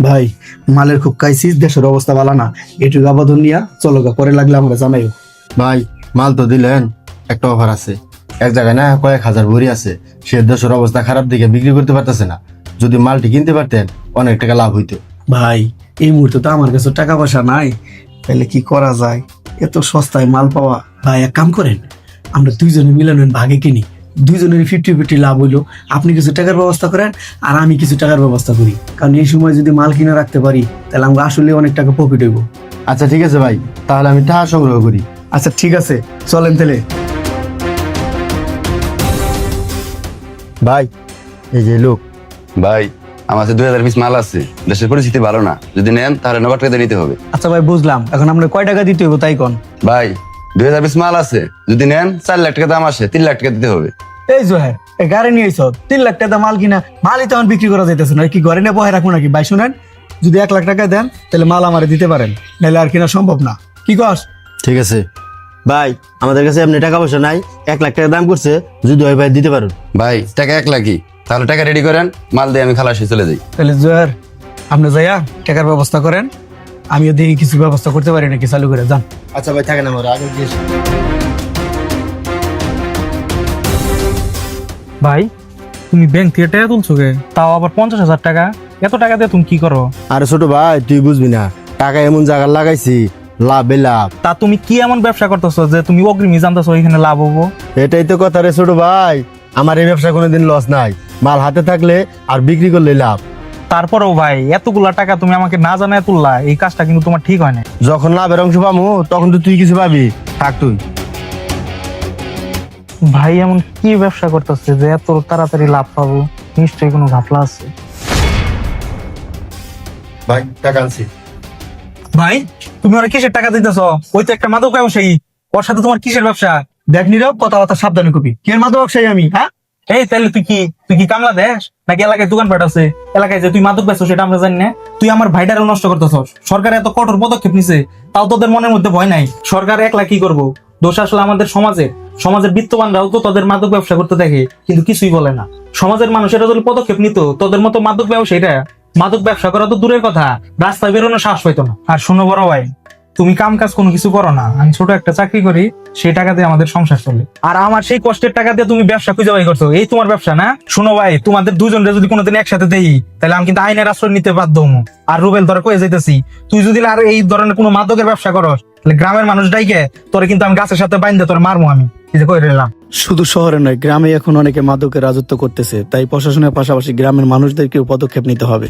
ভাই মালের খুব ক্রাইসিস, দেশের অবস্থা ভালো না। এটুকু আবেদন নিয়া চলো গা, পরে লাগলে আমরা জানাইও। ভাই মাল তো দিলেন, একটা অফার আছে। এক জায়গায় না কয়েক হাজার ভরি আছে, সে দেশের অবস্থা খারাপ দিকে বিক্রি করতে পারতেছে না। যদি মালটি কিনতে পারতেন অনেক টাকা লাভ হইতো। ভাই এই মুহূর্তে তো আমার কাছে টাকা পয়সা নাই, তাহলে কি করা যায়? এত সস্তায় মাল পাওয়া। ভাই এক কাম করেন, আমরা দুইজনে মিলে নেন, ভাগে কিনি, দুইজনের 50-50 লাভ হইলো। আপনি কিছু টাকার ব্যবস্থা করেন আর আমি কিছু টাকার ব্যবস্থা করি, কারণ এই সময় যদি মাল কিনে রাখতে পারি তাহলে আমরা আসলে অনেক টাকা প্রফিট হইব। আচ্ছা ঠিক আছে ভাই, তাহলে আমি টাকা সংগ্রহ করি। আচ্ছা ঠিক আছে, চলেন তাহলে। ভাই এই যে লোক। ভাই আমার কাছে 2000 পিস মাল আছে, দেশের পরিস্থিতি ভালো না, যদি নেন তাহলে নগদ টাকা নিতে হবে। আচ্ছা ভাই বুঝলাম, এখন আমরা কয় টাকা দিতে হইব তাই কোন? ভাই 2000 পিস মাল আছে, যদি নেন 4 লাখ টাকা দাম আসে, 3 লাখ টাকা দিতে হবে। এই জোহের, এই গাড়ি নিয়ে আইছ 3 লাখ টাকা মাল কিনা, মালই তো এখন বিক্রি করা যাইতেছে না, কি ঘরে নিয়ে বহে রাখবো নাকি? ভাই শুনেন, যদি 1 লাখ টাকা দেন তাহলে মাল আমারে দিতে পারেন, নাহলে আর কিনা সম্ভব না। কি কস? ঠিক আছে ভাই, আমাদের কাছে এমনি টাকা পয়সা নাই, 1 লাখ টাকা দাম করছে, যদি হয় ভাই দিতে পারুন। ভাই টাকা 1 লাখই, তাহলে টাকা রেডি করেন, মাল দিয়ে আমি খালাসি চলে যাই। তাহলে জোহের, আপনি যাইয়া টাকার ব্যবস্থা করেন, আমিও দেখি কিছু ব্যবস্থা করতে পারি নাকি, চালু করে যান। আচ্ছা ভাই থাকেন, আমার আগে গিয়ে ভাই তুমি ব্যাংক থেকে টাকা তুলছো গে, তাও আবার 50,000 টাকা? এত টাকা দিয়ে তুমি কি করো? আরে ছোট ভাই তুই বুঝবি না, টাকা এমন জায়গা লাগাইছি, লাভে লাভ। তা তুমি কি এমন ব্যবসা করতেছো যে তুমি অগ্রিমই জানতেছো এখানে লাভ হবো? এটাই তো কথা রে ছোট ভাই, আমার এই ব্যবসা কোনোদিন লস নাই, মাল হাতে থাকলে আর বিক্রি করলে লাভ। তারপরেও ভাই এতগুলা টাকা তুমি আমাকে না জানায় তুললা, এই কাজটা কিন্তু তোমার ঠিক হয় না। যখন লাভের অংশ পাবো তখন তো তুই কিছু পাবি, থাক তুই। ভাই এমন কি ব্যবসা করতেছে যে এত তাড়াতাড়ি লাভ পাবো? নিশ্চয়ই কোনো ঘাপলা আছে। ভাই টাকা আনছি। ভাই তুমি ওরা কিসের টাকা দিতেছো? ওই তো একটা মাদক ব্যবসায়ী, ওর সাথে তোমার কিসের ব্যবসা? দেখ নীরব, কথাবার্তা সাবধানে কবি। কি এর মাদক ব্যবসায়ী আমি? হ্যাঁ, এই তাহলে তুই কি কামলা দেশ নাকি এলাকায় দোকানপাট আছে? এলাকায় যে তুই মাদক বেচছো সেটা আমরা জানি না? তুই আমার ভাইটারও নষ্ট করতেছস। সরকার এত কঠোর পদক্ষেপ নিছে, তাও তোদের মনের মধ্যে ভয় নাই? সরকার একলা কি করবো? দোষ আসলে আমাদের সমাজের বিত্তবানরাও তো তোদের মাদক ব্যবসা করতে দেখে, কিন্তু কিছুই বলে না। সমাজের মানুষেরা যদি পদক্ষেপ নিত, তোদের মতো মাদক ব্যবসায়ীরা মাদক ব্যবসা করা তো দূরের কথা, রাস্তায় বেরোনো সাহস পাইতো না। আর শোনো বড় ভাই, তুমি কাম কাজ কোনো কিছু করো না, আমি ছোট একটা চাকরি করি, সেই টাকা দিয়ে আমাদের সংসার চলে। আর আমার সেই কষ্টের টাকা দিয়ে তুমি ব্যবসা খুঁজে বাই করছো, এই তোমার ব্যবসা না? শোনো ভাই, তোমাদের দুজনরে যদি কোনোদিন একসাথে দেই তাহলে আমি কিন্তু আইনের আশ্রয় নিতে বাধ্য হবো। আর রুবেল ধরে কয়ে যাইতেছি, তুই যদি আর এই ধরনের কোনো মাদকের ব্যবসা করস তাহলে গ্রামের মানুষ ডাইকে তোরে কিন্তু আমি গাছের সাথে বাইন্ধে তোরে মারবো আমি, এই যে কই রইলাম। শুধু শহরে নয়, গ্রামে এখন অনেকে মাদকের রাজত্ব করতেছে, তাই প্রশাসনের পাশাপাশি গ্রামের মানুষদেরকেও পদক্ষেপ নিতে হবে।